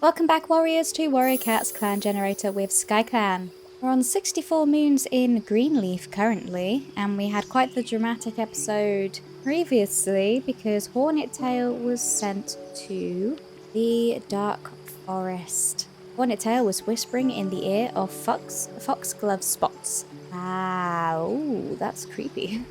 Welcome back, warriors, to Warrior Cat's Clan Generator with Skyclan. We're on 64 moons in Greenleaf currently, and we had quite the dramatic episode previously because Hornet Tail was sent to the Dark Forest. Hornet Tail was whispering in the ear of Foxglove Spots. Ooh, that's creepy.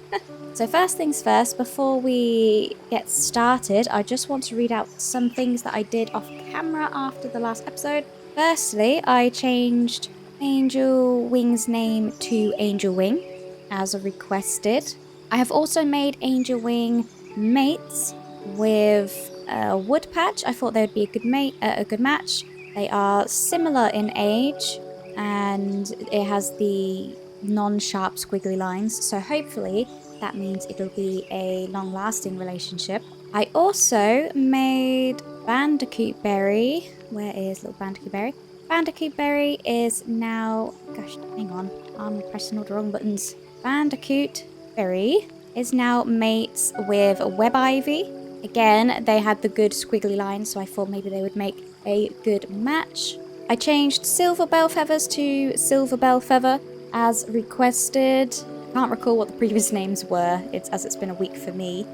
So first things first, before we get started, I just want to read out some things that I did off camera after the last episode. Firstly, I changed Angel Wing's name to Angel Wing, as requested. I have also made Angel Wing mates with Woodpatch. I thought they would be a good match. They are similar in age, and it has the non-sharp squiggly lines, so hopefully that means it'll be a long-lasting relationship. I also made Bandicoot Berry. Where is little Bandicoot Berry? Bandicoot Berry is now... Gosh, hang on. I'm pressing all the wrong buttons. Bandicoot Berry is now mates with Web Ivy. Again, they had the good squiggly lines, so I thought maybe they would make a good match. I changed Silver Bell Feathers to Silver Bell Feather as requested. Can't recall what the previous names were. It's been a week for me,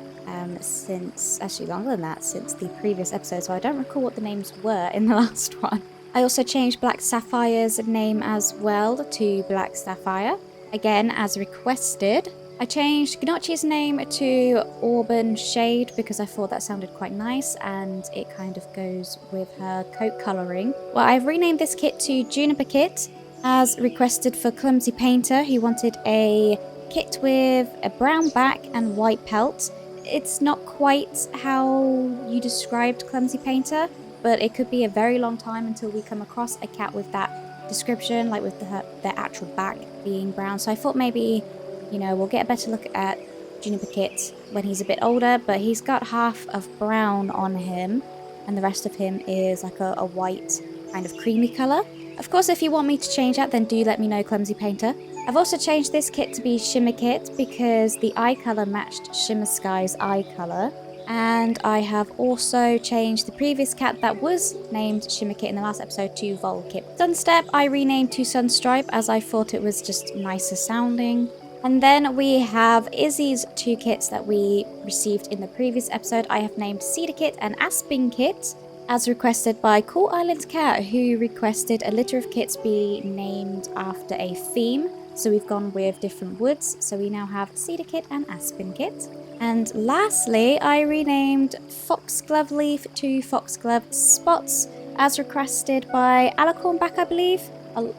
since actually longer than that, since the previous episode, so I don't recall what the names were in the last one. I also changed Black Sapphire's name as well to Black Sapphire, again as requested. I changed Gnocchi's name to Auburn Shade because I thought that sounded quite nice and it kind of goes with her coat colouring. Well, I've renamed this kit to Juniper Kit as requested for Clumsy Painter. He wanted a kit with a brown back and white pelt. It's not quite how you described Clumsy Painter, but it could be a very long time until we come across a cat with that description, like with their actual back being brown. So I thought maybe, you know, we'll get a better look at Juniper Kit when he's a bit older, but he's got half of brown on him and the rest of him is like a white kind of creamy colour. Of course, if you want me to change that, then do let me know, Clumsy Painter. I've also changed this kit to be Shimmer Kit because the eye colour matched Shimmer Sky's eye colour. And I have also changed the previous cat that was named Shimmer Kit in the last episode to Vol Kit. Sunstep I renamed to Sunstripe as I thought it was just nicer sounding. And then we have Izzy's two kits that we received in the previous episode. I have named Cedar Kit and Aspen Kit, as requested by Cool Island Cat, who requested a litter of kits be named after a theme. So we've gone with different woods. So we now have Cedar Kit and Aspen Kit. And lastly, I renamed Foxglove Leaf to Foxglove Spots, as requested by Alicornback, I believe,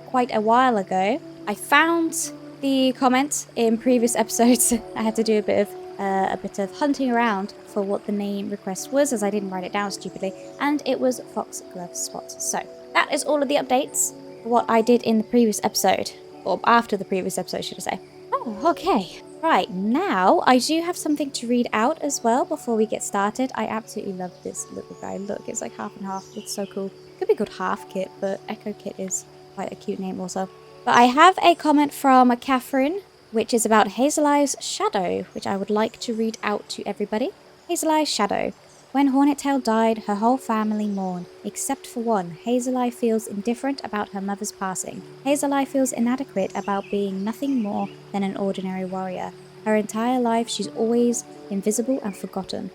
quite a while ago. I found the comment in previous episodes. I had to do a bit of hunting around for what the name request was, as I didn't write it down stupidly, and it was Foxglove Spots. So that is all of the updates for what I did in the previous episode, or after the previous episode, should I say. Oh, okay. Right, now I do have something to read out as well before we get started. I absolutely love this little guy. Look, it's like half and half. It's so cool. Could be called Half Kit, but Echo Kit is quite a cute name also. But I have a comment from Catherine, which is about Hazel Eye's shadow, which I would like to read out to everybody. Hazel Eye's shadow. When Hornet Tail died, her whole family mourned, except for one. Hazel Eye feels indifferent about her mother's passing. Hazel Eye feels inadequate about being nothing more than an ordinary warrior. Her entire life, she's always invisible and forgotten,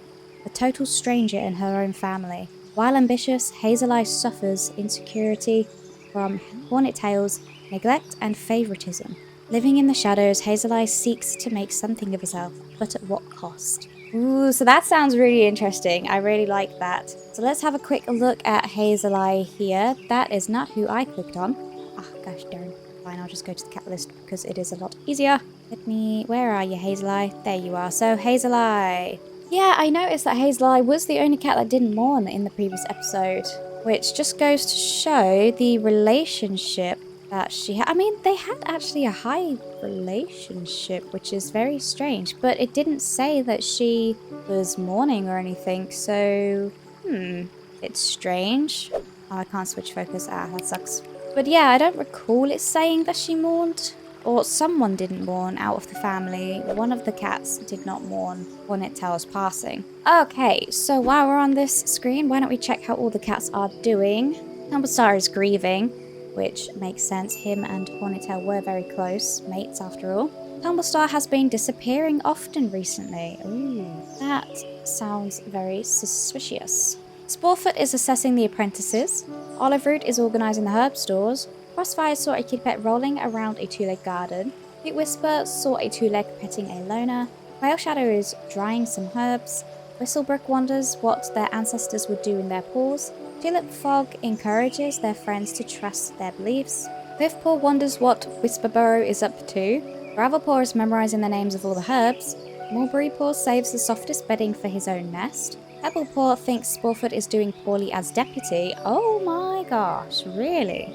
a total stranger in her own family. While ambitious, Hazel Eye suffers insecurity from Hornet Tail's neglect and favoritism. Living in the shadows, Hazel Eye seeks to make something of herself, but at what cost? Ooh, so that sounds really interesting. I really like that. So let's have a quick look at Hazel Eye here. That is not who I clicked on. Ah, gosh darn. Fine, I'll just go to the cat list because it is a lot easier. Where are you, Hazel Eye? There you are. So, Hazel Eye. Yeah, I noticed that Hazel Eye was the only cat that didn't mourn in the previous episode, which just goes to show the relationship that she had. I mean, they had actually a high relationship, which is very strange, but it didn't say that she was mourning or anything, so it's strange. Oh, I can't switch focus. Ah, that sucks. But yeah, I don't recall it saying that she mourned, or someone didn't mourn out of the family. One of the cats did not mourn Hornet Tail's passing. Okay, so while we're on this screen, why don't we check how all the cats are doing? Tumblestar is grieving, which makes sense. Him and Hornettail were very close mates after all. Tumblestar has been disappearing often recently. Ooh, that sounds very suspicious. Sporefoot is assessing the apprentices. Olive Root is organising the herb stores. Crossfire saw a kitty pet rolling around a two-leg garden. Pete Whisper saw a two-leg petting a loner. Whale Shadow is drying some herbs. Whistlebrook wonders what their ancestors would do in their paws. Tulip Fog encourages their friends to trust their beliefs. Cliffpaw wonders what Whisperburrow is up to. Gravelpaw is memorising the names of all the herbs. Mulberrypaw saves the softest bedding for his own nest. Pebblepaw thinks Sporefoot is doing poorly as deputy. Oh my gosh, really?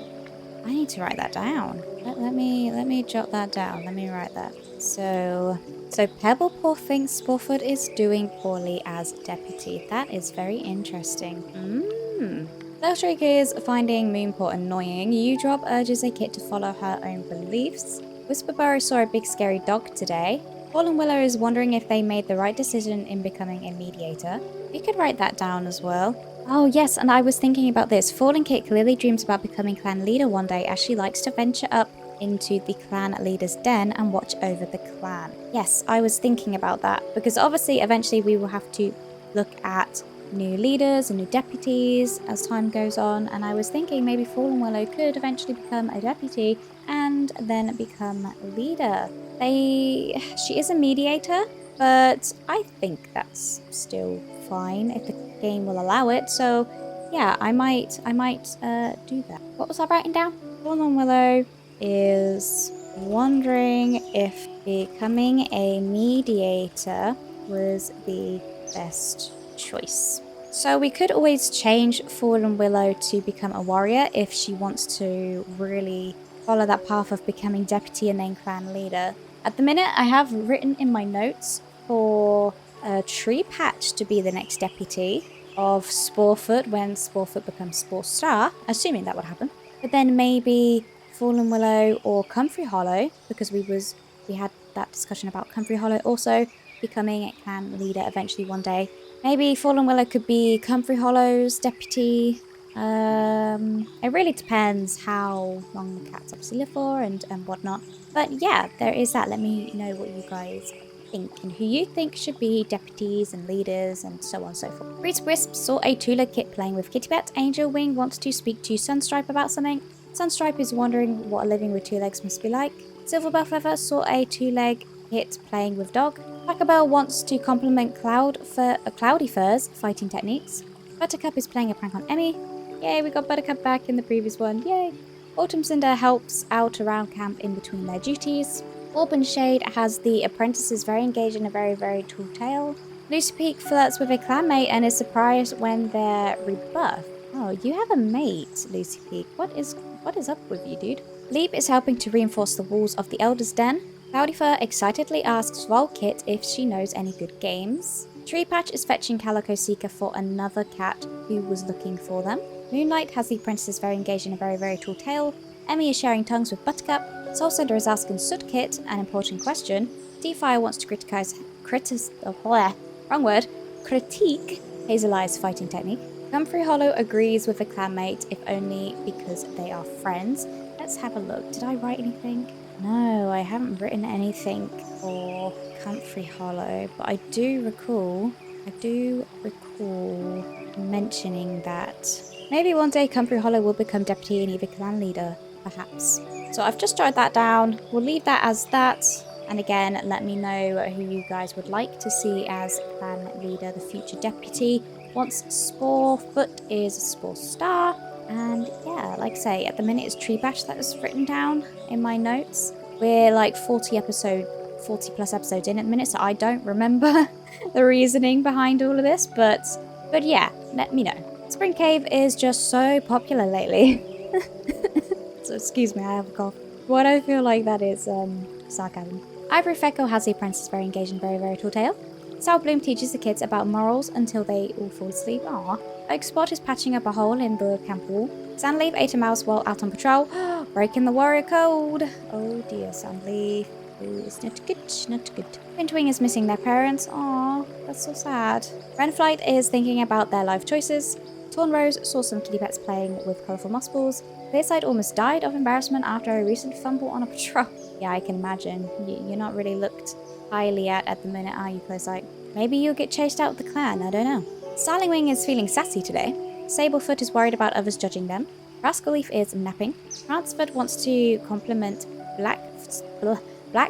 I need to write that down. Let me jot that down. Let me write that. So Pebblepaw thinks Sporefoot is doing poorly as deputy. That is very interesting. Lilshriek is finding Moonpaw annoying. Udrop urges a kit to follow her own beliefs. Whisperburrow saw a big scary dog today. Fallen Willow is wondering if they made the right decision in becoming a mediator. You could write that down as well. Oh yes, and I was thinking about this. Fallen Kit clearly dreams about becoming clan leader one day, as she likes to venture up into the clan leader's den and watch over the clan. Yes, I was thinking about that, because obviously eventually we will have to look at new leaders and new deputies as time goes on, and I was thinking maybe Fallen Willow could eventually become a deputy and then become leader. She is a mediator, but I think that's still fine if the game will allow it. So yeah, I might do that. What was I writing down? Fallen Willow is wondering if becoming a mediator was the best choice. So we could always change Fallen Willow to become a warrior if she wants to really follow that path of becoming deputy and then clan leader. At the minute, I have written in my notes for Tree Patch to be the next deputy of Sporefoot when Sporefoot becomes Spore Star, assuming that would happen. But then maybe Fallen Willow or Comfrey Hollow, because we had that discussion about Comfrey Hollow also becoming a clan leader eventually one day. Maybe Fallen Willow could be Comfrey Hollow's deputy. It really depends how long the cats obviously live for and whatnot. But yeah, there is that. Let me know what you guys think and who you think should be deputies and leaders and so on and so forth. Reed's Wisp saw a two-leg kit playing with Kitty Pet. Angel Wing wants to speak to Sunstripe about something. Sunstripe is wondering what living with two legs must be like. Silverbell Feather saw a two-leg kit playing with Dog. Blackerbell wants to compliment Cloudy Fur's fighting techniques. Buttercup is playing a prank on Emmy. Yay, we got Buttercup back in the previous one. Yay! Autumn Cinder helps out around camp in between their duties. Auburn Shade has the apprentices very engaged in a very, very tall tale. Lucy Peak flirts with a clanmate and is surprised when they're rebirthed. Oh, you have a mate, Lucy Peak. What is up with you, dude? Leap is helping to reinforce the walls of the Elder's Den. Cloudyfur excitedly asks Volkit if she knows any good games. Tree Patch is fetching Calico Seeker for another cat who was looking for them. Moonlight has the apprentices very engaged in a very, very tall tale. Emmy is sharing tongues with Buttercup. Soul Cinder is asking Sudkit an important question. Deefire wants to critique Hazel Eye's fighting technique. Comfrey Hollow agrees with a clanmate, if only because they are friends. Let's have a look. Did I write anything? No, I haven't written anything for Comfrey Hollow, but I do recall mentioning that maybe one day Comfrey Hollow will become deputy and either clan leader, perhaps. So I've just jotted that down. We'll leave that as that. And again, let me know who you guys would like to see as clan leader, the future deputy, once Sporefoot is Spore Star. And yeah, like I say, at the minute it's Tree Patch that is written down in my notes. We're like 40 plus episodes in at the minute, so I don't remember the reasoning behind all of this, but yeah, let me know. Spring Cave is just so popular lately. So excuse me, I have a cough. What I feel like that is sarcasm. Ivory Feckle has the apprentice very engaged in very, very tall tale. Sour Bloom teaches the kids about morals until they all fall asleep. Aww. Oak Spot is patching up a hole in the camp wall. Sandleaf ate a mouse while out on patrol. Breaking the warrior code. Oh dear, Sandleaf. Ooh, it's not good, not good. Windwing is missing their parents. Aww, that's so sad. Renflight is thinking about their life choices. Torn Rose saw some kitty pets playing with colourful moss balls. Clearsight almost died of embarrassment after a recent fumble on a patrol. Yeah, I can imagine. You're not really looked highly at the minute, are you, Clearsight? Maybe you'll get chased out of the clan, I don't know. Starlingwing is feeling sassy today. Sablefoot is worried about others judging them. Rascalleaf is napping. Ransford wants to compliment Black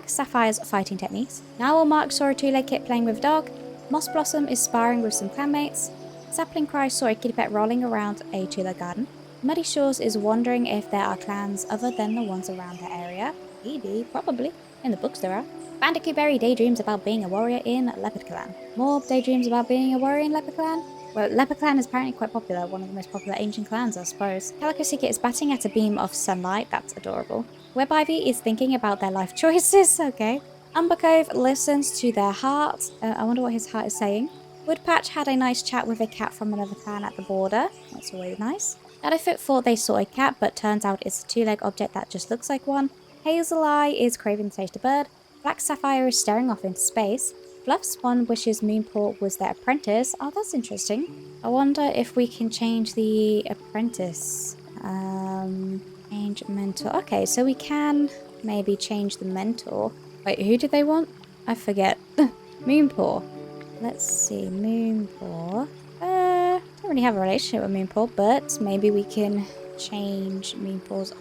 Sapphire's fighting techniques. Mark saw a two-leg kit playing with a dog. Moss Blossom is sparring with some clanmates. Sapling Cry saw a kitty pet rolling around a two-leg garden. Muddy Shores is wondering if there are clans other than the ones around their area. Maybe, probably. In the books there are. Bandicootberry daydreams about being a warrior in Leopard Clan. Morb daydreams about being a warrior in Leopard Clan. Well, Leopard Clan is apparently quite popular, one of the most popular ancient clans, I suppose. Calico Seeker is batting at a beam of sunlight, that's adorable. Web Ivy is thinking about their life choices, okay. Umber Cove listens to their heart. I wonder what his heart is saying. Woodpatch had a nice chat with a cat from another clan at the border. That's always nice. Shadowfoot thought they saw a cat, but turns out it's a two-leg object that just looks like one. Hazel Eye is craving the taste of bird. Black Sapphire is staring off into space. Fluff Swan wishes Moonpaw was their apprentice. Oh, that's interesting. I wonder if we can change the apprentice. Change mentor. Okay, so we can maybe change the mentor. Wait, who did they want? I forget. Moonpaw. Let's see, Moonpaw. Don't really have a relationship with Moonpaw, but maybe we can change Moonpaw's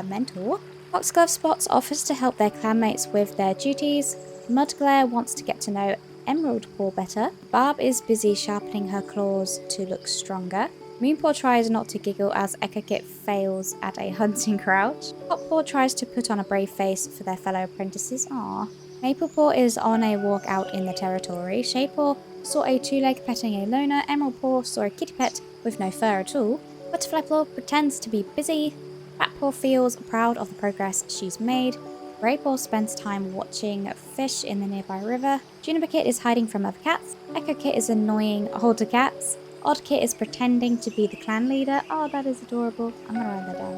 mentor. Foxglove Spots offers to help their clanmates with their duties. Mudglare wants to get to know Emerald Paw better. Barb is busy sharpening her claws to look stronger. Moonpaw tries not to giggle as Ekakit fails at a hunting crouch. Hotpaw tries to put on a brave face for their fellow apprentices. Aww. Maplepaw is on a walk out in the territory. Shapepaw saw a two-leg petting a loner. Emerald Paw saw a kitty pet with no fur at all. Butterfly Paw pretends to be busy. Ratpaw feels proud of the progress she's made. Greypaw spends time watching fish in the nearby river. Juniper Kit is hiding from other cats. Echo Kit is annoying older cats. Oddkit is pretending to be the clan leader. Oh, that is adorable. I'm gonna write that down.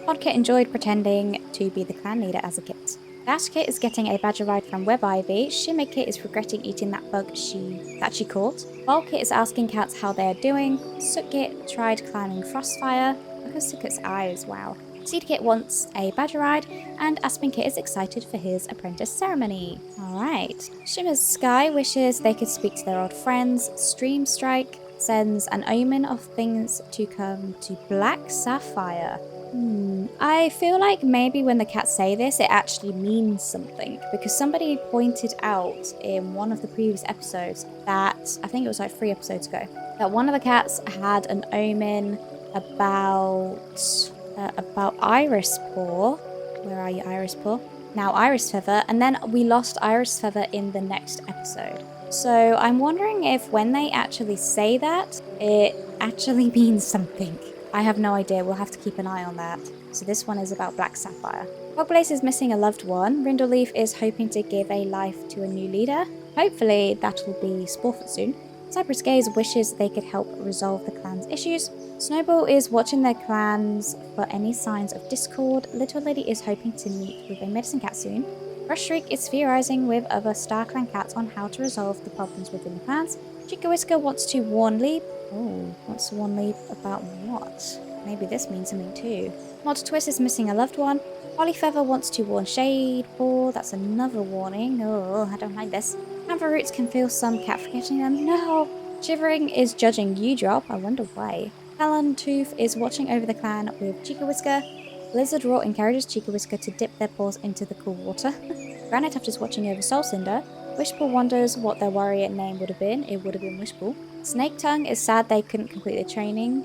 Oddkit enjoyed pretending to be the clan leader as a kit. Dashkit is getting a badger ride from Web Ivy. Shimmerkit is regretting eating that bug that she caught. Volkit is asking cats how they are doing. Sootkit tried climbing Frostfire. Look at Sootkit's eyes, wow. Seedkit wants a badger ride, and Aspenkit is excited for his apprentice ceremony. Alright. Shimmer's Sky wishes they could speak to their old friends. Streamstrike sends an omen of things to come to Black Sapphire. I feel like maybe when the cats say this, it actually means something, because somebody pointed out in one of the previous episodes that, I think it was like 3 episodes ago, that one of the cats had an omen about Iris Paw. Where are you, Iris Paw? Now Iris Feather, and then we lost Iris Feather in the next episode. So I'm wondering if when they actually say that, it actually means something. I have no idea, we'll have to keep an eye on that. So this one is about Black Sapphire. Hogblaze is missing a loved one. Rindleleaf is hoping to give a life to a new leader. Hopefully that will be Sporefoot soon. Cypress Gaze wishes they could help resolve the clan's issues. Snowball is watching their clans for any signs of discord. Little Lady is hoping to meet with a medicine cat soon. Rush Shriek is theorizing with other Star Clan cats on how to resolve the problems within the clans. Chica Whisker wants to warn Leap. Oh, wants to warn Leap about what? Maybe this means something too. Mod Twist is missing a loved one. Holly Feather wants to warn Shade Paw. That's another warning. Oh, I don't like this. Amber Roots can feel some cat forgetting them. No! Shivering is judging Udrop. I wonder why. Talon Tooth is watching over the clan with Chica Whisker. Blizzard Roar encourages Chica Whisker to dip their paws into the cool water. Granite Tuft is watching over Soul Cinder. Wishpool wonders what their warrior name would have been. It would have been Wishpool. Snake Tongue is sad they couldn't complete the training.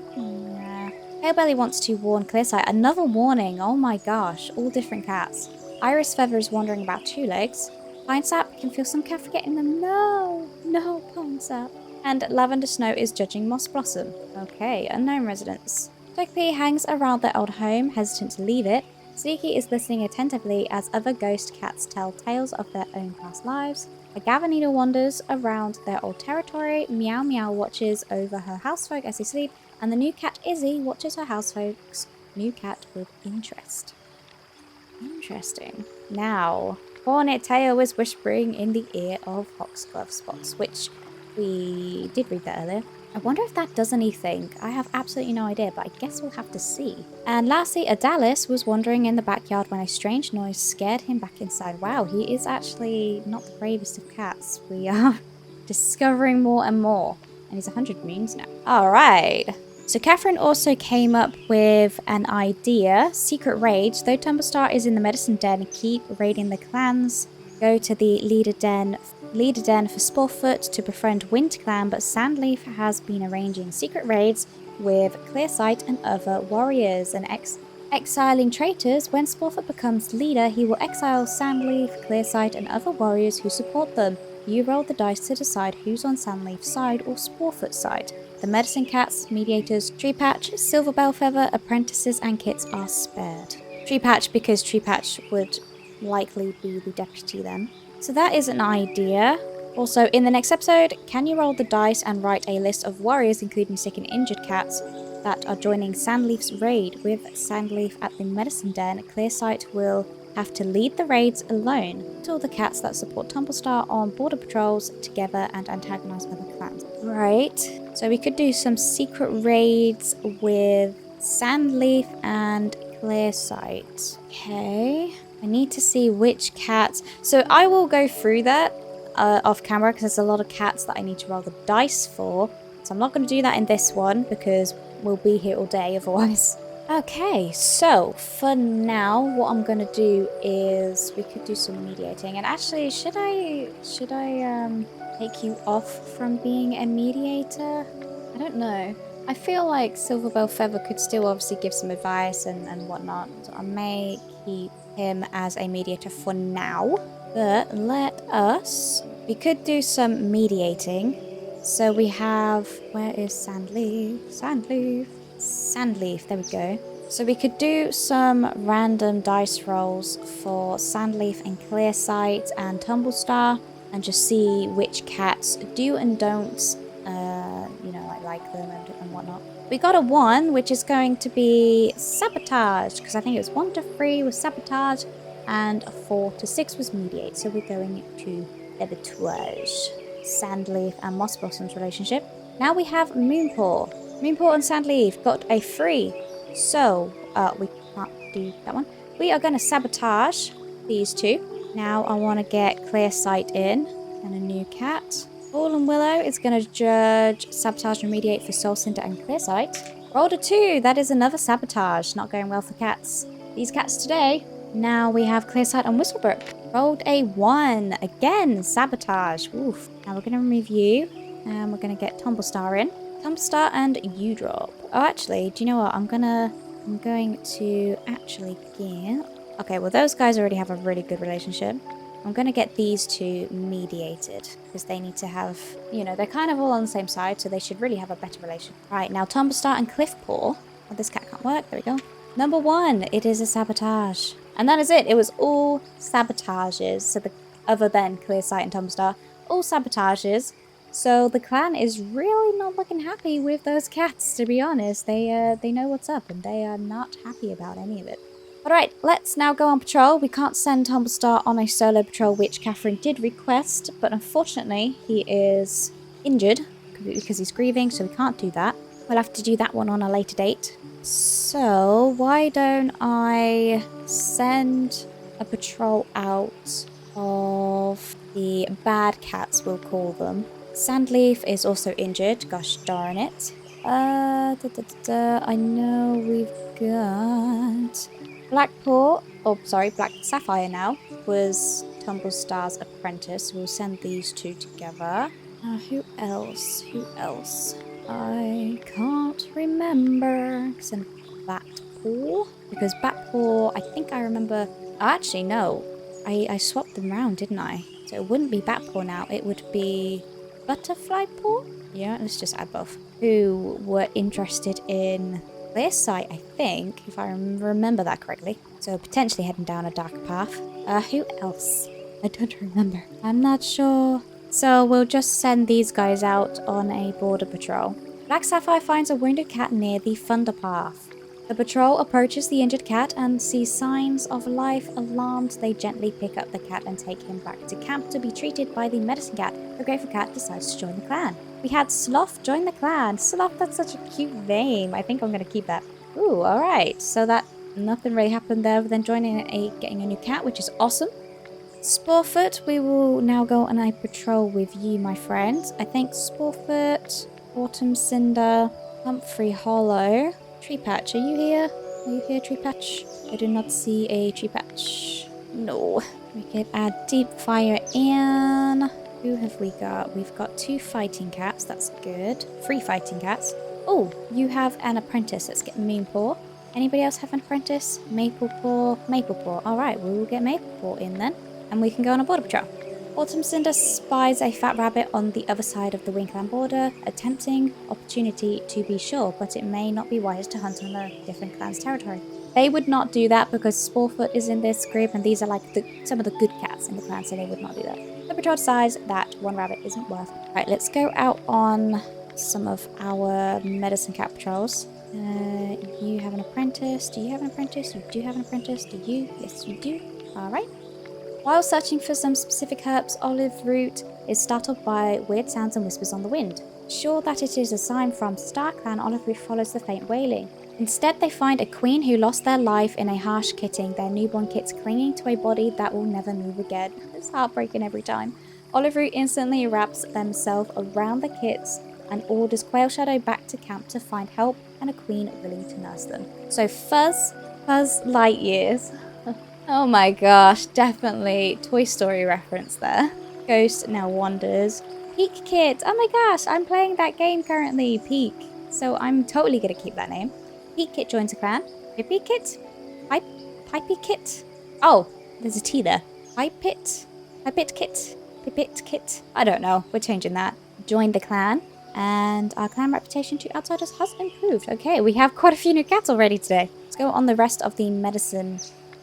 Palebelly wants to warn Clearsight. Another warning. Oh my gosh. All different cats. Iris Feather is wandering about two legs. Pine Sap can feel some cat forgetting them. No! No, Pine Sap. And Lavender Snow is judging Moss Blossom. Okay, unknown residents. Togepi hangs around their old home, hesitant to leave it. Sneaky is listening attentively as other ghost cats tell tales of their own past lives. A Gavanita wanders around their old territory. Meow Meow watches over her housefolk as they sleep, and the new cat Izzy watches her housefolk's new cat with interest. Interesting. Now, Hornet Tail is whispering in the ear of Foxglove Spots, which we did read that earlier. I wonder if that does anything. I have absolutely no idea, but I guess we'll have to see. And lastly, Adalis was wandering in the backyard when a strange noise scared him back inside. Wow, he is actually not the bravest of cats. We are discovering more and more. And he's 100 moons now. Alright. So Catherine also came up with an idea. Secret raids. Though Tumblestar is in the medicine den, keep raiding the clans. Go to the leader den for Sporefoot to befriend Wind Clan, but Sandleaf has been arranging secret raids with Clearsight and other warriors and exiling traitors. When Sporefoot becomes leader, he will exile Sandleaf, Clearsight, and other warriors who support them. You roll the dice to decide who's on Sandleaf's side or Sporefoot's side. The medicine cats, mediators, Treepatch, Silver Bellfeather, apprentices, and kits are spared. Treepatch because Treepatch would likely be the deputy then. So that is an idea. Also, in the next episode, can you roll the dice and write a list of warriors, including sick and injured cats, that are joining Sandleaf's raid? With Sandleaf at the medicine den, Clearsight will have to lead the raids alone. Put all the cats that support Tumblestar on border patrols together and antagonize other clans. Right, so we could do some secret raids with Sandleaf and Clearsight. Okay. I need to see which cats. So I will go through that off camera because there's a lot of cats that I need to roll the dice for. So I'm not going to do that in this one because we'll be here all day otherwise. Okay, so for now, what I'm going to do is we could do some mediating. And actually, should I take you off from being a mediator? I don't know. I feel like Silver Bellfeather could still obviously give some advice and whatnot. So I may keep him as a mediator for now, but we could do some mediating. So we have, where is Sandleaf? Sandleaf, there we go. So we could do some random dice rolls for Sandleaf and Clearsight and Tumblestar and just see which cats do and don't, like them and whatnot. We got a 1, which is going to be Sabotage, because I think it was 1 to 3 was Sabotage, and a 4 to 6 was Mediate. So we're going to Sabotage. Sandleaf and Moss Blossom's relationship. Now we have Moonpaw. Moonpaw and Sandleaf got a 3. So, we can't do that one. We are going to Sabotage these two. Now I want to get Clearsight in, and a new cat. Ball and Willow is going to judge, Sabotage, and Mediate for Soul Cinder and Clearsight. Rolled a 2. That is another Sabotage. Not going well for cats. These cats today. Now we have Clearsight and Whistlebrook. Rolled a 1. Again, Sabotage. Oof. Now we're going to remove you. And we're going to get Tumblestar in. Tumblestar and you drop. Oh, actually, do you know what? I'm going to actually get... Okay, well, those guys already have a really good relationship. I'm going to get these two mediated because they need to have, they're kind of all on the same side, so they should really have a better relationship. Right, now Tumblestar and Cliffpaw. Oh, this cat can't work. There we go. Number 1, it is a Sabotage. And that is it. It was all Sabotages. So other than Clearsight and Tumblestar, all Sabotages. So the clan is really not looking happy with those cats, to be honest. They know what's up and they are not happy about any of it. Alright, let's now go on patrol. We can't send Tumblestar on a solo patrol, which Catherine did request, but unfortunately he is injured because he's grieving, so we can't do that. We'll have to do that one on a later date. So why don't I send a patrol out of the bad cats, we'll call them. Sandleaf is also injured, gosh darn it. I know we've got... Black Sapphire now was Tumblestar's apprentice. We'll send these two together. Who else? I can't remember. Send Batpaw. Because Batpaw, I think I remember... Oh, actually, no. I swapped them around, didn't I? So it wouldn't be Batpaw now. It would be Butterfly Paw? Yeah, let's just add both. Who were interested in... Clearsight, I think, if I remember that correctly. So potentially heading down a dark path. Who else? I don't remember. I'm not sure. So we'll just send these guys out on a border patrol. Black Sapphire finds a wounded cat near the Thunder Path. The patrol approaches the injured cat and sees signs of life. Alarmed, they gently pick up the cat and take him back to camp to be treated by the medicine cat. The grateful cat decides to join the clan. We had Sloth join the clan. Sloth, that's such a cute name. I think I'm going to keep that. Ooh, alright. So that nothing really happened there other than getting a new cat, which is awesome. Sporefoot, we will now go on a patrol with you, my friends. I think Sporefoot, Autumn Cinder, Humphrey Hollow. Tree Patch, are you here? Are you here, Tree Patch? I do not see a Tree Patch. No. We could add Deep Fire in. Who have we got? We've got 2 fighting cats. That's good. 3 fighting cats. Oh, you have an apprentice. Let's get Moonpaw. Anybody else have an apprentice? Maplepaw. Maplepaw. Alright, we will get Maplepaw in then. And we can go on a border patrol. Autumn Cinder spies a fat rabbit on the other side of the Winkland border, a tempting opportunity to be sure, but it may not be wise to hunt on a different clan's territory. They would not do that because Sporefoot is in this group and these are like some of the good cats in the clan, so they would not do that. The patrol decides that 1 rabbit isn't worth it. Right, let's go out on some of our medicine cat patrols. You have an apprentice. Do you have an apprentice? You do have an apprentice. Do you? Yes, you do. Alright. While searching for some specific herbs, Olive Root is startled by weird sounds and whispers on the wind. Sure that it is a sign from Skyclan, Olive Root follows the faint wailing. Instead, they find a queen who lost their life in a harsh kitting, their newborn kits clinging to a body that will never move again. It's heartbreaking every time. Olive Root instantly wraps themselves around the kits and orders Quail Shadow back to camp to find help and a queen willing to nurse them. So Fuzz Lightyears. Oh my gosh, definitely Toy Story reference there. Ghost now wanders. Peak Kit. Oh my gosh, I'm playing that game currently, Peak. So I'm totally going to keep that name. Peak Kit joins the clan. Pippi Kit? Pipey Kit? Oh, there's a T there. Pipit Kit? Pipit Kit? I don't know. We're changing that. Join the clan. And our clan reputation to outsiders has improved. Okay, we have quite a few new cats already today. Let's go on the rest of the medicine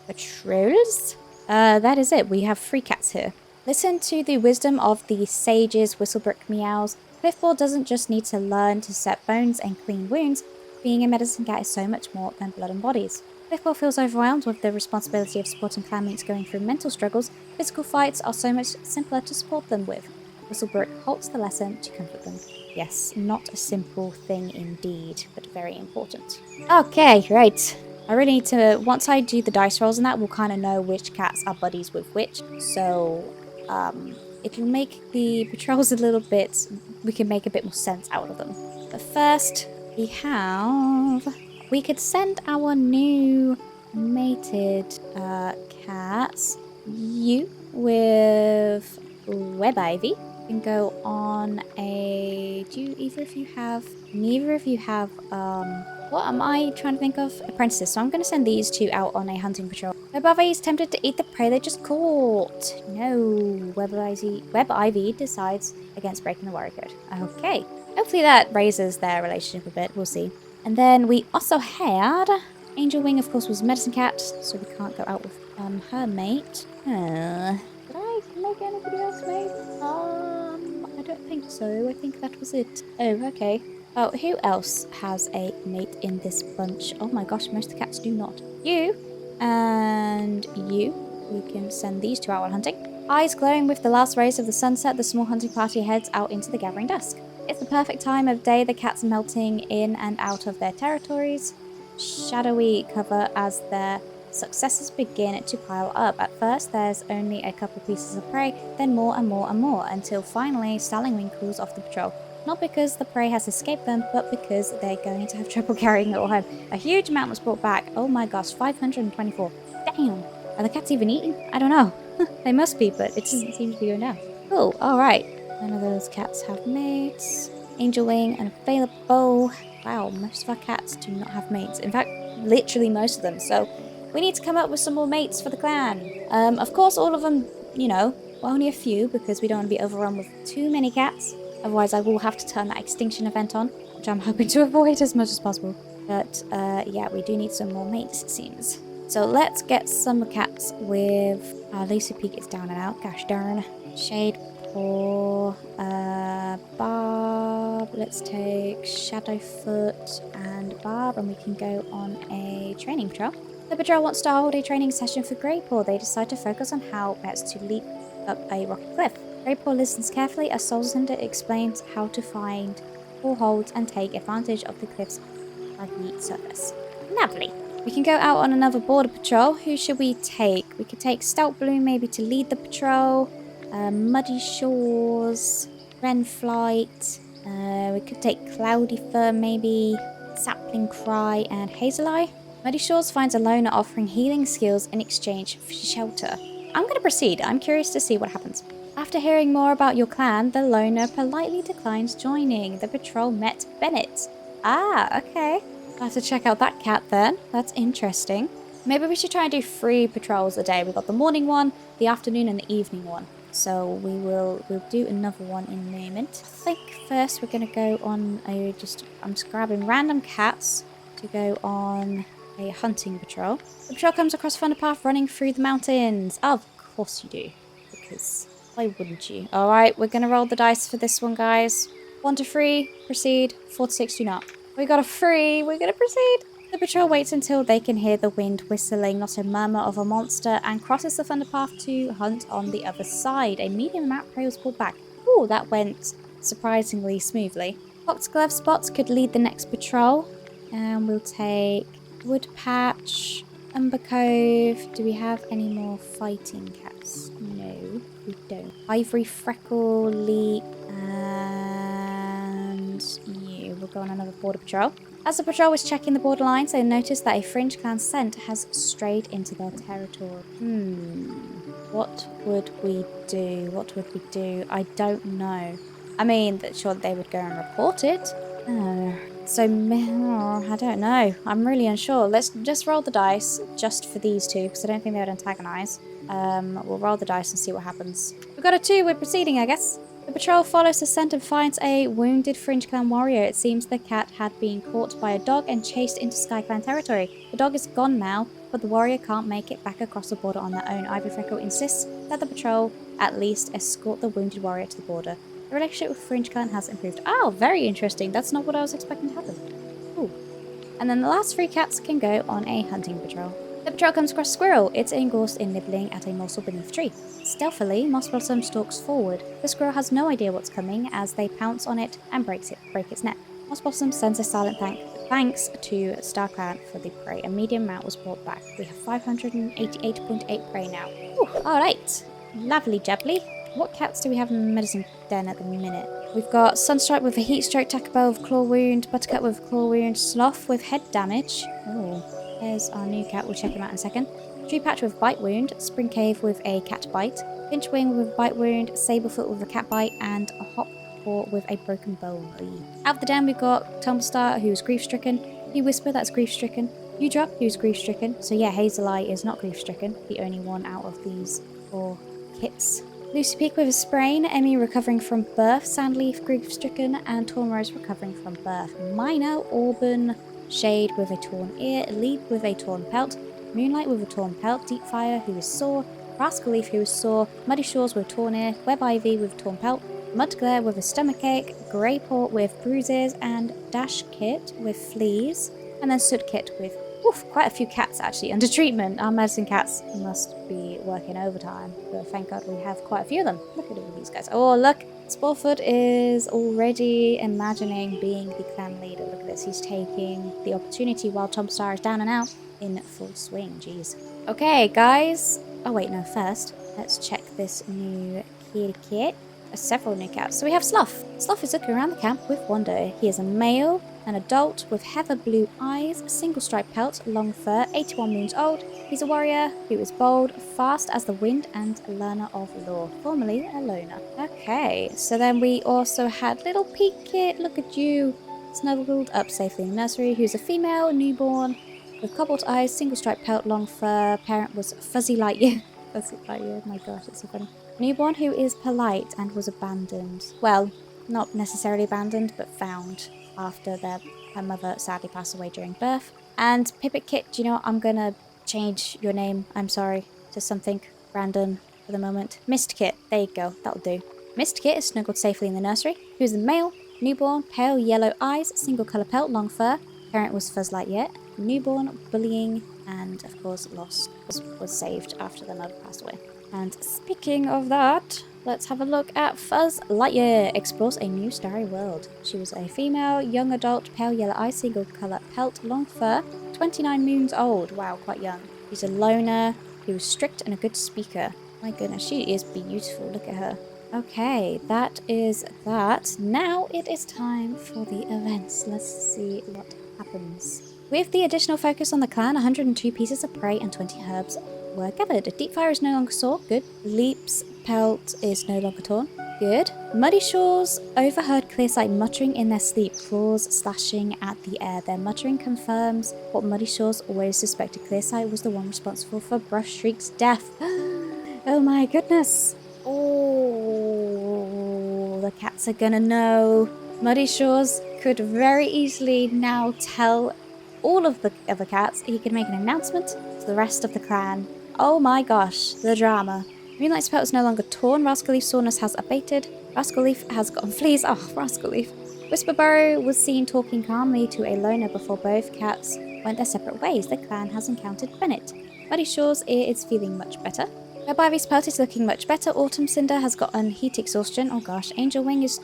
patrols. That is it. We have 3 cats here. Listen to the wisdom of the sages, Whistlebrook meows. Cliffball doesn't just need to learn to set bones and clean wounds. Being a medicine cat is so much more than blood and bodies. Cliffball feels overwhelmed with the responsibility of supporting clanmates going through mental struggles. Physical fights are so much simpler to support them with. Whistlebrook halts the lesson to comfort them. Yes, not a simple thing indeed, but very important. Okay, right. I really need to, once I do the dice rolls and that, we'll kind of know which cats are buddies with which. So, it will make the patrols a little bit, we can make a bit more sense out of them. But first, we could send our new mated cats, you with Web Ivy, can go on a, neither of you have, what am I trying to think of? Apprentices. So I'm going to send these 2 out on a hunting patrol. Web Ivy is tempted to eat the prey they just caught. No. Web Ivy decides against breaking the warrior code. Okay. Hopefully that raises their relationship a bit. We'll see. And then we also had Angel Wing, of course, was medicine cat, so we can't go out with her mate. Did I make anybody else mate? I don't think so. I think that was it. Oh, okay. Oh, who else has a mate in this bunch? Oh my gosh, most of the cats do not. You and you. We can send these 2 out while hunting. Eyes glowing with the last rays of the sunset, the small hunting party heads out into the gathering dusk. It's the perfect time of day, the cats melting in and out of their territories. Shadowy cover as their successes begin to pile up. At first, there's only a couple pieces of prey, then more and more and more, until finally Starling Wing crawls off the patrol. Not because the prey has escaped them, but because they're going to have trouble carrying it all home. A huge amount was brought back. Oh my gosh, 524. Damn! Are the cats even eating? I don't know. They must be, but it doesn't seem to be going down. Cool, alright. None of those cats have mates. Angel Wing unavailable. Wow, most of our cats do not have mates. In fact, literally most of them. So we need to come up with some more mates for the clan. Of course, all of them, you know, well, only a few because we don't want to be overrun with too many cats. Otherwise, I will have to turn that extinction event on, which I'm hoping to avoid as much as possible. But yeah, we do need some more mates, it seems. So let's get some cats with Lucy Peak is down and out. Gosh darn. Shade Paw, Barb. Let's take Shadowfoot and Barb, and we can go on a training patrol. The patrol wants to hold a training session for Greypaw. They decide to focus on how best to leap up a rocky cliff. Greypaw listens carefully as SolStude explains how to find holds and take advantage of the cliff's craggy surface. Lovely. We can go out on another border patrol. Who should we take? We could take Stout Bloom maybe to lead the patrol. Muddy Shores, Wren Flight. We could take Cloudy Fur maybe. Sapling Cry and Hazel Eye. Muddy Shores finds a loner offering healing skills in exchange for shelter. I'm going to proceed. I'm curious to see what happens. After hearing more about your clan, the loner politely declines joining. The patrol met Bennett. Ah, okay. I'll have to check out that cat then. That's interesting. Maybe we should try and do 3 patrols a day. We've got the morning one, the afternoon, and the evening one. So we'll do another one in a moment. I think first we're going to go on I'm just grabbing random cats to go on a hunting patrol. The patrol comes across a path running through the mountains. Of course you do. Because why wouldn't you? Alright, we're going to roll the dice for this one, guys. 1 to 3, proceed. 4 to 6, do not. We got a 3, we're going to proceed. The patrol waits until they can hear the wind whistling, not a murmur of a monster, and crosses the thunderpath to hunt on the other side. A medium amount prey was pulled back. Ooh, that went surprisingly smoothly. Foxglove Spots could lead the next patrol. And we'll take Wood Patch, Umber Cove. Do we have any more fighting cats? No, we don't. Ivory Freckle, Leap, and you. We'll go on another border patrol. As the patrol was checking the borderlines, they noticed that a Fringe Clan scent has strayed into their territory. What would we do? What would we do? I don't know. I mean, sure, they would go and report it. I don't know. I'm really unsure. Let's just roll the dice just for these two, because I don't think they would antagonize. We'll roll the dice and see what happens. We've got a 2. We're proceeding, I guess. The patrol follows the scent and finds a wounded Fringe Clan warrior. It seems the cat had been caught by a dog and chased into Skyclan territory. The dog is gone now, but the warrior can't make it back across the border on their own. Ivory Freckle insists that the patrol at least escort the wounded warrior to the border. The relationship with Fringe Clan has improved. Oh, very interesting. That's not what I was expecting to happen. Ooh. And then the last 3 cats can go on a hunting patrol. The patrol comes across a squirrel. It's engrossed in nibbling at a morsel beneath a tree. Stealthily, Moss Blossom stalks forward. The squirrel has no idea what's coming as they pounce on it and break its neck. Moss Blossom sends a silent thanks to StarClan for the prey. A medium amount was brought back. We have 588.8 prey now. Alright. Lovely jubbly. What cats do we have in the medicine den at the minute? We've got Sunstripe with a heat stroke, Takabelle with claw wound, Buttercup with claw wound, Sloth with head damage. Oh, there's our new cat. We'll check him out in a second. Tree Patch with bite wound, Spring Cave with a cat bite, Pinchwing with bite wound, Sablefoot with a cat bite, and a Hoppaw with a broken bone. Out of the den, we've got Tumblestar, who's grief stricken. You Whisper, that's grief stricken. You Drop, who's grief stricken. So yeah, Hazel Eye is not grief stricken, the only one out of these 4 kits. Lucy Peak with a sprain, Emmy recovering from birth, Sandleaf grief-stricken, and Tornrose recovering from birth. Minor, Auburn, Shade with a torn ear, Leap with a torn pelt, Moonlight with a torn pelt, Deepfire who is sore, Rascal Leaf who is sore, Muddy Shores with a torn ear, Web Ivy with a torn pelt, Mudglare with a stomachache, Greypaw with bruises, and Dash Kit with fleas, and then Soot Kit with quite a few cats actually under treatment. Our medicine cats must be working overtime, but thank God we have quite a few of them. Look at all these guys. Oh, look, Sporefoot is already imagining being the clan leader. Look at this, he's taking the opportunity while Tomstar is down and out in full swing. Jeez. Okay, guys. Oh wait, no, first, let's check this new kitty kit. Several new cats. So we have Sloth. Sloth is looking around the camp with wonder. He is a male, an adult with heather blue eyes, single striped pelt, long fur, 81 moons old. He's a warrior who is bold, fast as the wind, and a learner of lore. Formerly a loner. Okay, so then we also had Little Peak Kit. Look at you. Snuggled up safely in the nursery. Who's a female, newborn, with cobalt eyes, single striped pelt, long fur. Parent was Fuzzy Lightyear. Fuzzy Lightyear, my gosh, it's so funny. Newborn who is polite and was abandoned. Well, not necessarily abandoned, but found after her mother sadly passed away during birth. And Pipit Kit, do you know what? I'm gonna change your name, I'm sorry, to something random for the moment. Mist Kit, there you go, that'll do. Mist Kit is snuggled safely in the nursery. He was a male, newborn, pale yellow eyes, single colour pelt, long fur. Parent was Fuzz Lightyear. Newborn, bullying, and of course lost. Was saved after the mother passed away. And speaking of that, let's have a look at Fuzz Lightyear. Explores a new starry world. She was a female, young adult, pale yellow eye, single colour pelt, long fur, 29 moons old. Wow, quite young. She's a loner, who was strict and a good speaker. My goodness, she is beautiful. Look at her. Okay, that is that. Now it is time for the events. Let's see what happens. With the additional focus on the clan, 102 pieces of prey and 20 herbs were gathered. Deep Fire is no longer sore. Good. Leap's pelt is no longer torn. Good. Muddy Shores overheard Clearsight muttering in their sleep, claws slashing at the air. Their muttering confirms what Muddy Shores always suspected. Clearsight was the one responsible for Brush Shriek's death. Oh my goodness. Oh, the cats are gonna know. Muddy Shores could very easily now tell all of the other cats. He could make an announcement to the rest of the clan. Oh my gosh, the drama. Moonlight's pelt is no longer torn. Rascal Leaf's soreness has abated. Rascal Leaf has gotten fleas. Oh, Rascal Leaf. Whisperburrow was seen talking calmly to a loner before both cats went their separate ways. The clan has encountered Bennett. Muddy Shore's ear is feeling much better. Ivy's pelt is looking much better. Autumn Cinder has gotten heat exhaustion. Oh gosh. Angel Wing was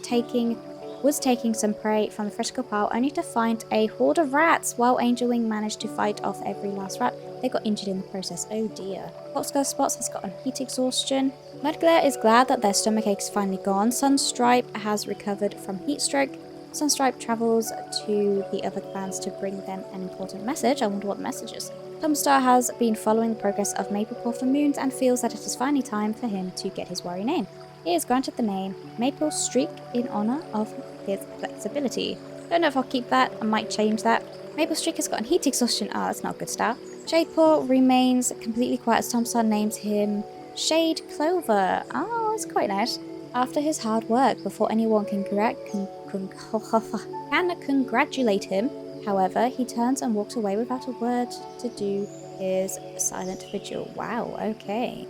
taking some prey from the fresco pile, only to find a horde of rats. While Angel Wing managed to fight off every last rat, they got injured in the process. Oh dear. Foxtail Spots has gotten heat exhaustion. Mudglare is glad that their stomachache is finally gone. Sunstripe has recovered from heat stroke. Sunstripe travels to the other clans to bring them an important message. I wonder what the message is. Tomstar has been following the progress of Maplepaw for moons and feels that it is finally time for him to get his warrior name. He is granted the name Maple Streak in honor of his flexibility. Don't know if I'll keep that. I might change that. Maple Streak has gotten heat exhaustion. Ah, that's not a good start. Shadepaw remains completely quiet as Tomstar names him Shade Clover. Oh, that's quite nice. After his hard work, before anyone can congratulate him, however, he turns and walks away without a word to do his silent vigil. Wow, okay.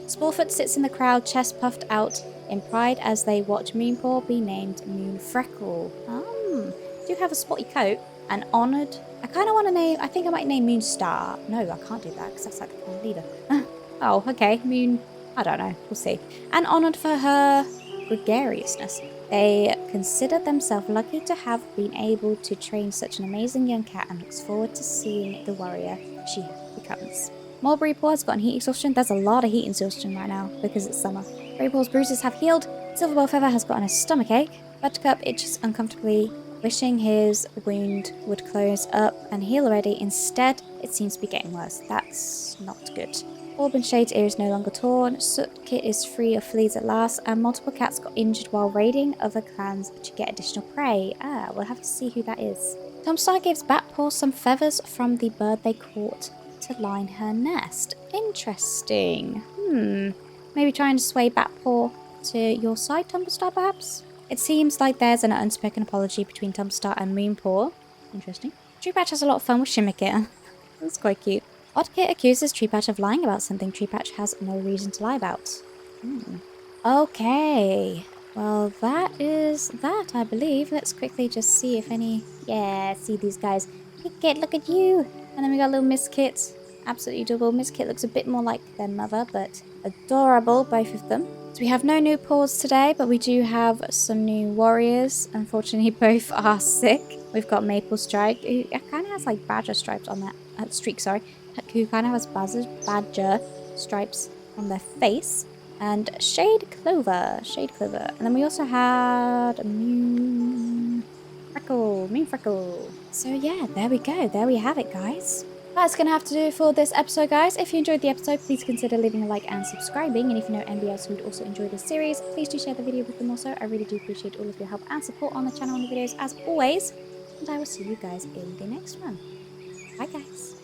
Sporefoot sits in the crowd, chest puffed out in pride as they watch Moonpaw be named Moonfreckle. Do have a spotty coat and honoured. I kind of want to name, I think I might name Moonstar. No, I can't do that because that's like the clan leader. Oh, okay, Moon, I don't know, we'll see. And honoured for her gregariousness. They consider themselves lucky to have been able to train such an amazing young cat and looks forward to seeing the warrior she becomes. Mulberry Paw has gotten heat exhaustion. There's a lot of heat exhaustion right now because it's summer. Berry Paw's bruises have healed. Silverbell Feather has gotten a stomachache. Buttercup itches uncomfortably, wishing his wound would close up and heal already. Instead, it seems to be getting worse. That's not good. Orb and Shade's ear is no longer torn. Sootkit is free of fleas at last, and multiple cats got injured while raiding other clans to get additional prey. We'll have to see who that is. Tomstar gives Batpaw some feathers from the bird they caught to line her nest. Interesting. Maybe trying to sway Batpaw to your side, Tomstar, perhaps? It seems like there's an unspoken apology between Tomstar and Moonpaw. Interesting. Treepatch has a lot of fun with Shimmerkit. That's quite cute. Oddkit accuses Treepatch of lying about something Treepatch has no reason to lie about. Okay. Well, that is that, I believe. Let's quickly just see if any... Yeah, see these guys. Hey, Kit, look at you! And then we got little Miss Kit. Absolutely adorable. Miss Kit looks a bit more like their mother, but adorable, both of them. So we have no new paws today, but we do have some new warriors. Unfortunately, both are sick. We've got Maple Strike, who kind of has like badger stripes on that... streak, sorry. Who kind of has badger stripes on their face. And Shade Clover. And then we also had Moonfreckle. So yeah, there we go. There we have it, guys. That's going to have to do it for this episode, guys. If you enjoyed the episode, please consider leaving a like and subscribing. And if you know anybody else who would also enjoy this series, please do share the video with them also. I really do appreciate all of your help and support on the channel and the videos as always. And I will see you guys in the next one. Bye, guys.